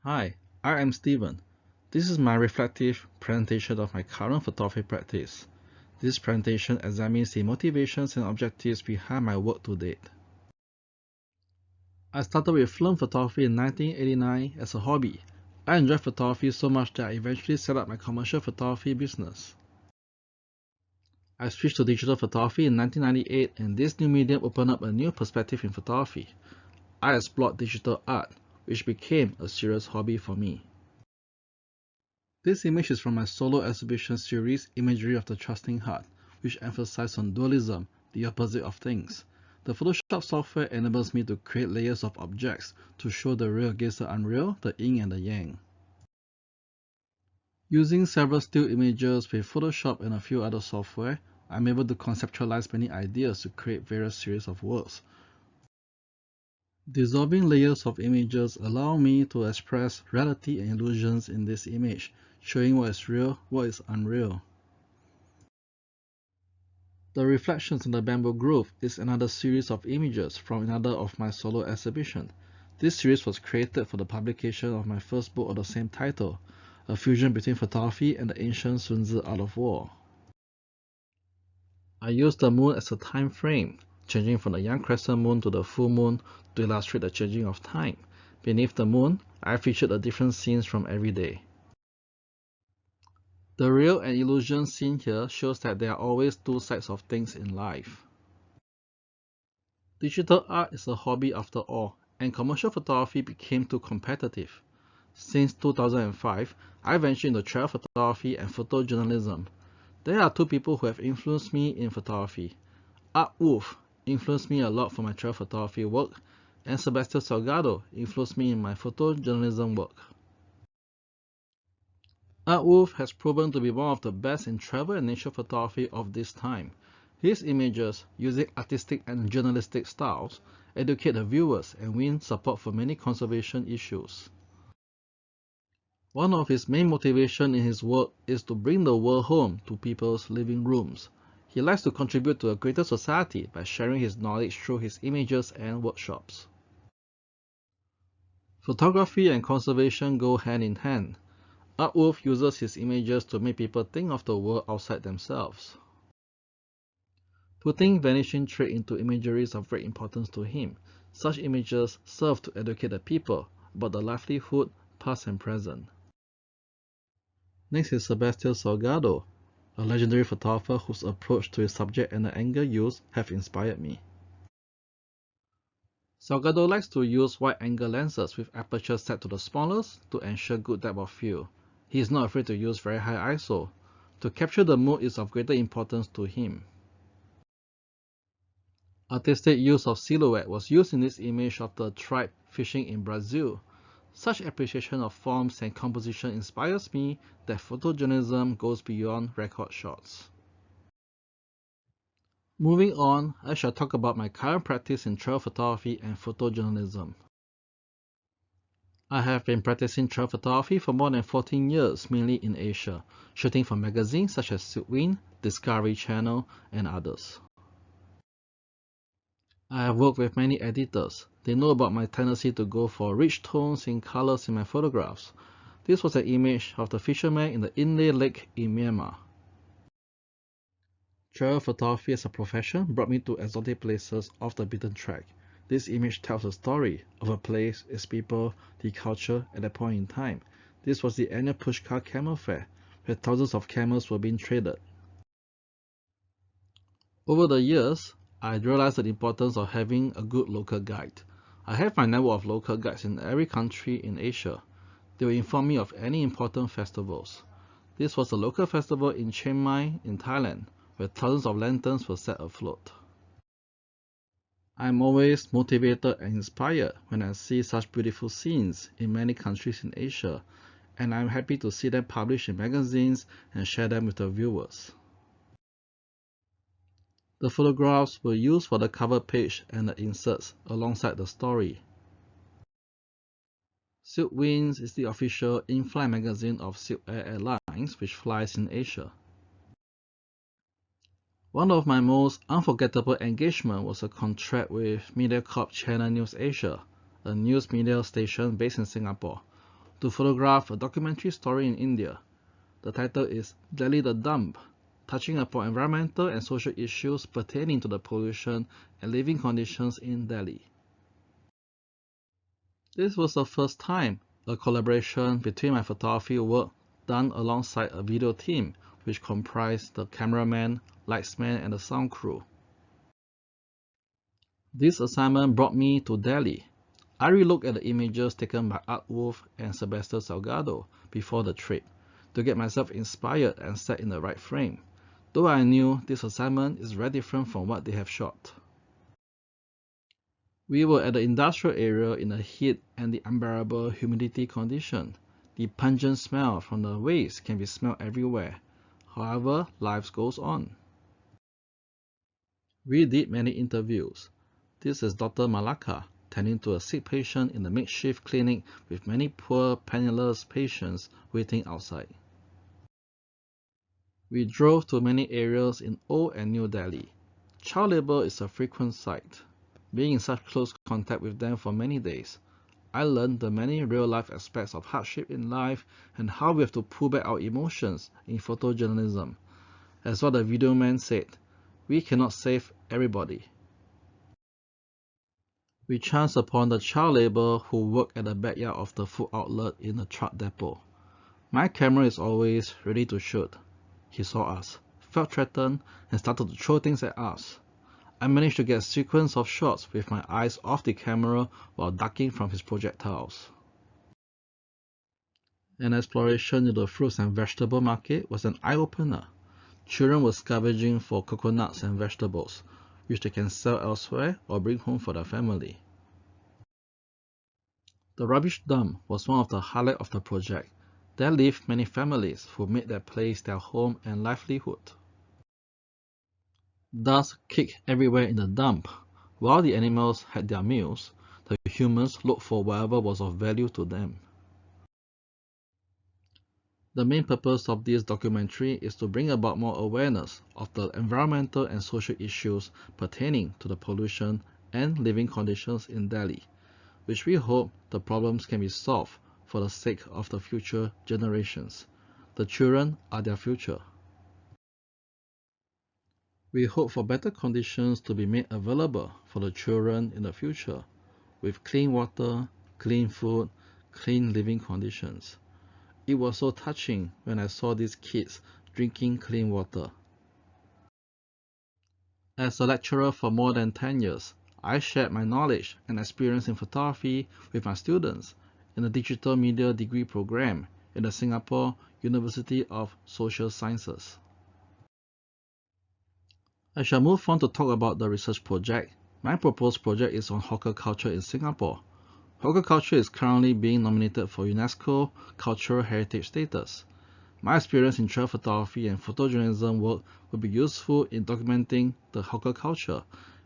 Hi, I am Steven. This is my reflective presentation of my current photography practice. This presentation examines the motivations and objectives behind my work to date. I started with film photography in 1989 as a hobby. I enjoyed photography so much that I eventually set up my commercial photography business. I switched to digital photography in 1998, and this new medium opened up a new perspective in photography. I explored digital art, which became a serious hobby for me. This image is from my solo exhibition series, Imagery of the Trusting Heart, which emphasizes on dualism, the opposite of things. The Photoshop software enables me to create layers of objects to show the real against the unreal, the yin and the yang. Using several still images with Photoshop and a few other software, I'm able to conceptualize many ideas to create various series of works. Dissolving layers of images allow me to express reality and illusions in this image, showing what is real, what is unreal. The Reflections in the Bamboo Grove is another series of images from another of my solo exhibition. This series was created for the publication of my first book of the same title, a fusion between photography and the ancient Sun Tzu art of war. I used the moon as a time frame, changing from the young crescent moon to the full moon to illustrate the changing of time. Beneath the moon, I featured the different scenes from every day. The real and illusion seen here shows that there are always two sides of things in life. Digital art is a hobby after all, and commercial photography became too competitive. Since 2005, I ventured into travel photography and photojournalism. There are two people who have influenced me in photography. Art Wolf influenced me a lot for my travel photography work, and Sebastian Salgado influenced me in my photojournalism work. Art Wolf has proven to be one of the best in travel and nature photography of this time. His images, using artistic and journalistic styles, educate the viewers and win support for many conservation issues. One of his main motivations in his work is to bring the world home to people's living rooms. He likes to contribute to a greater society by sharing his knowledge through his images and workshops. Photography and conservation go hand in hand. Art Wolf uses his images to make people think of the world outside themselves. Putting vanishing traits into imagery is of great importance to him. Such images serve to educate the people about the livelihood, past and present. Next is Sebastian Salgado, a legendary photographer whose approach to his subject and the angle used have inspired me. Salgado likes to use wide-angle lenses with aperture set to the smallest to ensure good depth of field. He is not afraid to use very high ISO. To capture the mood is of greater importance to him. Artistic use of silhouette was used in this image of the tribe fishing in Brazil. Such appreciation of forms and composition inspires me that photojournalism goes beyond record shots. Moving on, I shall talk about my current practice in travel photography and photojournalism. I have been practicing travel photography for more than 14 years, mainly in Asia, shooting for magazines such as Silkwin, Discovery Channel, and others. I have worked with many editors. They know about my tendency to go for rich tones in colors in my photographs. This was an image of the fisherman in the inland lake in Myanmar. Travel photography as a profession brought me to exotic places off the beaten track. This image tells a story of a place, its people, the culture at that point in time. This was the annual Pushkar Camel Fair, where thousands of camels were being traded. Over the years, I realized the importance of having a good local guide. I have my network of local guides in every country in Asia. They will inform me of any important festivals. This was a local festival in Chiang Mai in Thailand, where thousands of lanterns were set afloat. I am always motivated and inspired when I see such beautiful scenes in many countries in Asia, and I am happy to see them published in magazines and share them with the viewers. The photographs were used for the cover page and the inserts alongside the story. Silkwin is the official in-flight magazine of Silk Air Airlines, which flies in Asia. One of my most unforgettable engagements was a contract with MediaCorp Channel News Asia, a news media station based in Singapore. to photograph a documentary story in India. The title is Delhi the Dump, touching upon environmental and social issues pertaining to the pollution and living conditions in Delhi. This was the first time a collaboration between my photography work done alongside a video team which comprised the cameraman, lightsman, and the sound crew. This assignment brought me to Delhi. I relooked at the images taken by Art Wolf and Sebastian Salgado before the trip to get myself inspired and set in the right frame, though I knew this assignment is very different from what they have shot. We were at the industrial area in the heat and the unbearable humidity condition. The pungent smell from the waste can be smelled everywhere. However, life goes on. We did many interviews. This is Dr. Malaka, tending to a sick patient in the makeshift clinic with many poor, penniless patients waiting outside. We drove to many areas in Old and New Delhi. Child labor is a frequent sight. Being in such close contact with them for many days, I learned the many real-life aspects of hardship in life and how we have to pull back our emotions in photojournalism. As what the video man said, we cannot save everybody. We chanced upon the child labor who worked at the backyard of the food outlet in the truck depot. My camera is always ready to shoot. He saw us, felt threatened, and started to throw things at us. I managed to get a sequence of shots with my eyes off the camera while ducking from his projectiles. An exploration in the fruits and vegetable market was an eye-opener. Children were scavenging for coconuts and vegetables, which they can sell elsewhere or bring home for their family. The rubbish dump was one of the highlights of the project. There lived many families who made that place their home and livelihood. Dust kicked everywhere in the dump. While the animals had their meals, the humans looked for whatever was of value to them. The main purpose of this documentary is to bring about more awareness of the environmental and social issues pertaining to the pollution and living conditions in Delhi, which we hope the problems can be solved for the sake of the future generations. The children are their future. We hope for better conditions to be made available for the children in the future, with clean water, clean food, clean living conditions. It was so touching when I saw these kids drinking clean water. As a lecturer for more than 10 years, I shared my knowledge and experience in photography with my students in the Digital Media Degree program in the Singapore University of Social Sciences. I shall move on to talk about the research project. My proposed project is on hawker culture in Singapore. Hawker culture is currently being nominated for UNESCO Cultural Heritage status. My experience in travel photography and photojournalism work will be useful in documenting the hawker culture,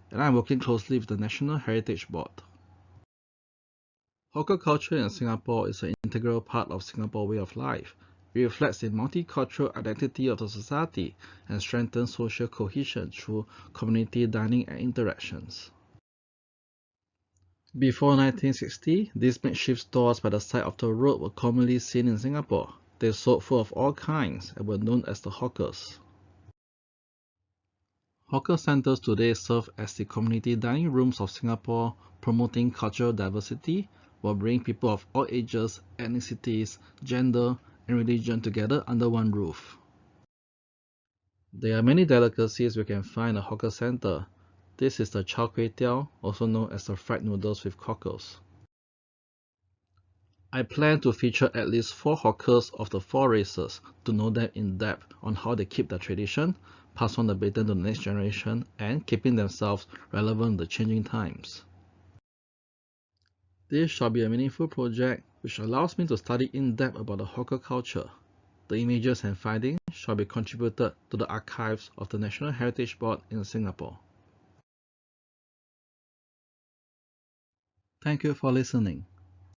and I am working closely with the National Heritage Board. Hawker culture in Singapore is an integral part of Singapore's way of life. It reflects the multicultural identity of the society and strengthens social cohesion through community dining and interactions. Before 1960, these makeshift stores by the side of the road were commonly seen in Singapore. They sold food of all kinds and were known as the hawkers. Hawker centers today serve as the community dining rooms of Singapore, promoting cultural diversity while bringing people of all ages, ethnicities, gender, and religion together under one roof. There are many delicacies we can find in a hawker center. This is the char kway teow, also known as the fried noodles with cockles. I plan to feature at least 4 hawkers of the 4 races to know them in depth on how they keep their tradition, pass on the baton to the next generation, and keeping themselves relevant in the changing times. This shall be a meaningful project which allows me to study in depth about the hawker culture. The images and findings shall be contributed to the archives of the National Heritage Board in Singapore. Thank you for listening.